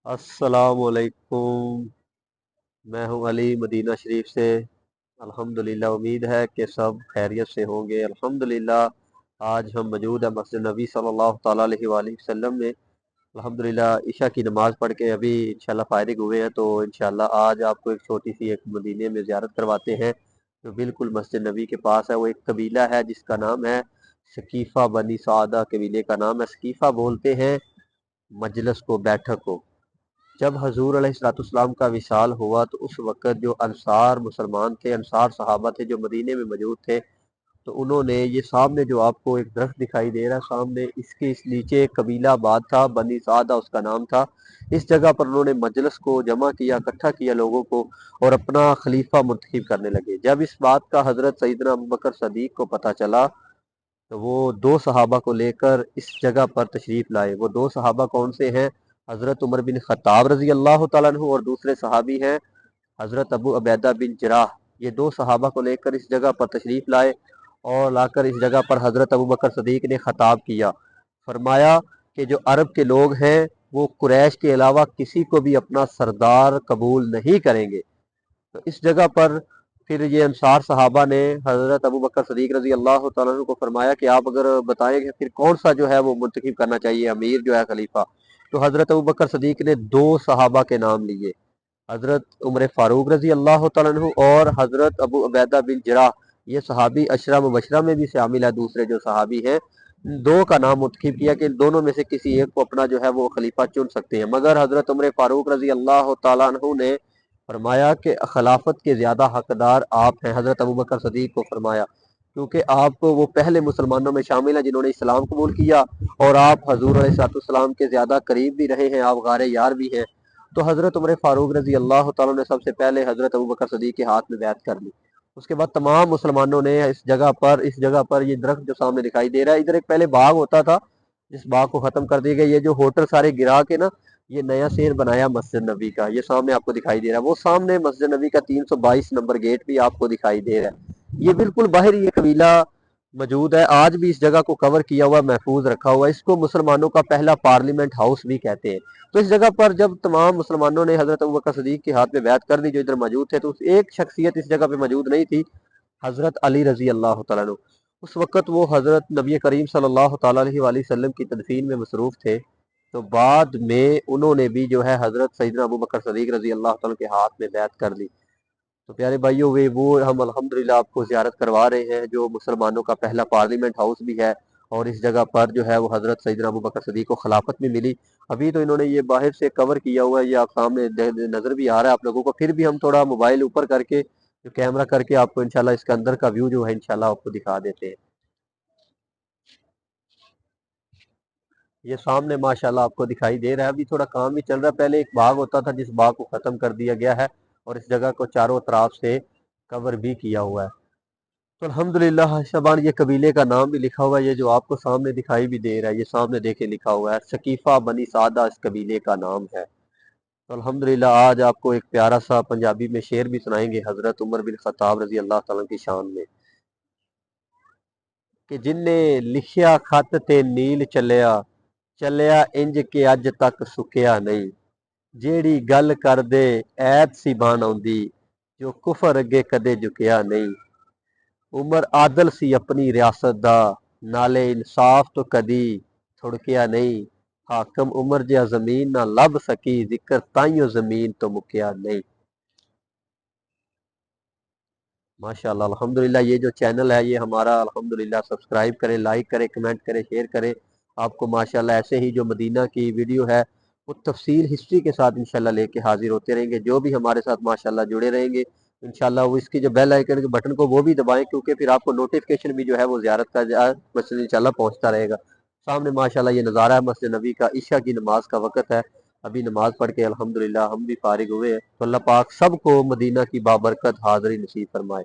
अस्सलाम वालेकुम। मैं हूं अली मदीना शरीफ से। अल्हम्दुलिल्लाह, उम्मीद है कि सब खैरियत से होंगे। अल्हम्दुलिल्लाह आज हम मौजूद है मस्जिद नबी सल्लल्लाहु ताला अलैहि वसल्लम में। अल्हम्दुलिल्लाह ईशा की नमाज़ पढ़ के अभी इंशाल्लाह फारिग हुए हैं, तो इंशाल्लाह आज आपको एक छोटी सी एक मदीने में ज़ियारत करवाते हैं जो बिल्कुल मस्जिद नबी के पास है। वो एक कबीला है जिसका नाम है सकीफ़ा बनी सादा। कबीले का नाम है सकीफ़ा। बोलते हैं मजलिस को, बैठक को। जब हजूर अलैहिस्सलाम का विसाल हुआ तो उस वक़्त जो अंसार मुसलमान थे, अंसार सहाबा थे जो मदीने में मौजूद थे, तो उन्होंने ये सामने जो आपको एक दरख्त दिखाई दे रहा है सामने, इसके इस नीचे एक कबीला आबाद था, बनी सादा उसका नाम था। इस जगह पर उन्होंने मजलिस को जमा किया, इकट्ठा किया लोगों को, और अपना खलीफा मुंतखब करने लगे। जब इस बात का हजरत सईदना अबू बकर सदीक को पता चला तो वो दो सहाबा को लेकर इस जगह पर तशरीफ़ लाए। वो दो सहाबा कौन से हैं? हज़रत उमर बिन ख़त्ताब रज़ी अल्लाह तआला अन्हु और दूसरे सहाबी हैं हज़रत अबू उबैदा बिन जराह। ये दो सहाबा को लेकर इस जगह पर तशरीफ़ लाए और लाकर इस जगह पर हज़रत अबू बकर सदीक ने ख़ताब किया। फरमाया कि जो अरब के लोग हैं वो कुरैश के अलावा किसी को भी अपना सरदार कबूल नहीं करेंगे। तो इस जगह पर फिर ये अंसार सहाबा ने हज़रत अबू बकर सदीक रज़ी अल्लाह तआला अन्हु को फरमाया कि आप अगर बताएं कि फिर कौन सा जो है वो मुंतखब करना चाहिए, अमीर जो है खलीफा। तो हज़रत अबू बकर सदीक ने दो सहाबा के नाम लिए, हज़रत उमर फारूक रज़ी अल्लाह तआला अन्हु और हज़रत अबू उबैदा बिन जराह। ये सहाबी अशरा मुबशरा में भी शामिल है। दूसरे जो सहाबी हैं, दो का नाम मुंतखब किया कि दोनों में से किसी एक को अपना जो है वो खलीफा चुन सकते हैं। मगर हज़रत उमर फारूक रज़ी अल्लाह तआला अन्हु ने फरमाया कि खिलाफत के ज़्यादा हकदार आप हैं। हज़रत अबू बकर सदीक को फरमाया क्योंकि आप वो पहले मुसलमानों में शामिल हैं जिन्होंने इस्लाम कबूल किया, और आप हजूर अलैहिस्सलाम के ज़्यादा करीब भी रहे हैं, आप गारे यार भी हैं। तो हज़रत उमर फारूक रज़ी अल्लाह तआला ने सबसे पहले हज़रत अबू बकर सदीक के हाथ में बैत कर ली। उसके बाद तमाम मुसलमानों ने इस जगह पर ये दरख्त जो सामने दिखाई दे रहा है, इधर एक पहले बाग होता था, जिस बाग को ख़त्म कर दिया गया। ये जो होटल सारे गिरा के ना, ये नया शेर बनाया मस्जिद नबी का, ये सामने आपको दिखाई दे रहा है। वो सामने मस्जिद नबी का 322 नंबर गेट भी आपको दिखाई दे रहा है। ये बिल्कुल बाहर ये कबीला मौजूद है। आज भी इस जगह को कवर किया हुआ, महफूज रखा हुआ है। इसको मुसलमानों का पहला पार्लियामेंट हाउस भी कहते हैं। तो इस जगह पर जब तमाम मुसलमानों ने हजरत अबू बकर सदीक के हाथ में बैत कर दी जो इधर मौजूद थे, तो उस एक शख्सियत इस जगह पे मौजूद नहीं थी, हजरत अली रजी अल्लाह तआला अन्हु। उस वक़्त वो हजरत नबी करीम सल्लल्लाहु ताला अलैहि वसल्लम की तदफीन में मसरूफ़ थे। तो बाद में उन्होंने भी जो है हजरत सईदना अबू बकर सदीक रजी अल्लाह तआला के हाथ में बैत कर ली। तो प्यारे भाइयों, वे वो हम अल्हम्दुलिल्लाह आपको ज़ियारत करवा रहे हैं जो मुसलमानों का पहला पार्लियामेंट हाउस भी है, और इस जगह पर जो है वो हज़रत सईदना अबू बकर सदीक को खिलाफत भी मिली। अभी तो इन्होंने ये बाहर से कवर किया हुआ है, ये आप सामने नज़र भी आ रहा है आप लोगों को। फिर भी हम थोड़ा मोबाइल ऊपर करके जो कैमरा करके आपको इंशाल्लाह इसके अंदर का व्यू जो है इंशाल्लाह आपको दिखा देते हैं। ये सामने माशाल्लाह आपको दिखाई दे रहा है। अभी थोड़ा काम भी चल रहा है। पहले एक बाग होता था जिस बाग को ख़त्म कर दिया गया है, और इस जगह को चारों तरफ से कवर भी किया हुआ है। तो अल्हम्दुलिल्लाह शबान, ये कबीले का नाम भी लिखा हुआ है, ये जो आपको सामने दिखाई भी दे रहा है, ये सामने देखे लिखा हुआ है सकीफ़ा बनी सादा इस कबीले का नाम है। तो अल्हम्दुलिल्लाह आज आपको एक प्यारा सा पंजाबी में शेर भी सुनाएंगे हज़रत उमर बिन ख़त्ताब रज़ी अल्लाह तआला की शान में, कि जिन्ने लिखिया खत ते नील चलिया, चलिया इंज के अज तक सुकिया नहीं। जेड़ी गल कर दे ऐत सी बान आउंदी, जो कुफर अगे कदे झुकिया नहीं। उमर आदल सी अपनी रियासत दा, नाले इंसाफ तो कदी थुड़किया नहीं। हाकम उमर जिहा जमीन ना लभ सकी, जिक्र ताइयों जमीन तो मुकिया नहीं। माशाल्लाह अल्हम्दुलिल्लाह, ये जो चैनल है ये हमारा अल्हम्दुलिल्लाह सब्सक्राइब करें, लाइक करें, कमेंट करें, शेयर करें। आपको माशाल्लाह ऐसे ही जो मदीना की वीडियो है वो तफसील हिस्ट्री के साथ इंशाल्लाह लेके हाजिर होते रहेंगे। जो भी हमारे साथ माशाल्लाह जुड़े रहेंगे इंशाल्लाह, वो इसकी जो बेल आइकन के बटन को वो भी दबाएं, क्योंकि फिर आपको नोटिफिकेशन भी जो है वो ज़ियारत का मस्जिद इंशाल्लाह पहुंचता रहेगा। सामने माशाल्लाह ये नज़ारा है मस्जिद नबी का। ईशा की नमाज का वक़्त है। अभी नमाज पढ़ के अल्हम्दुलिल्लाह हम भी फारिग हुए हैं। तो अल्लाह पाक सबको मदीना की बाबरकत हाज़िरी नसीब फरमाए।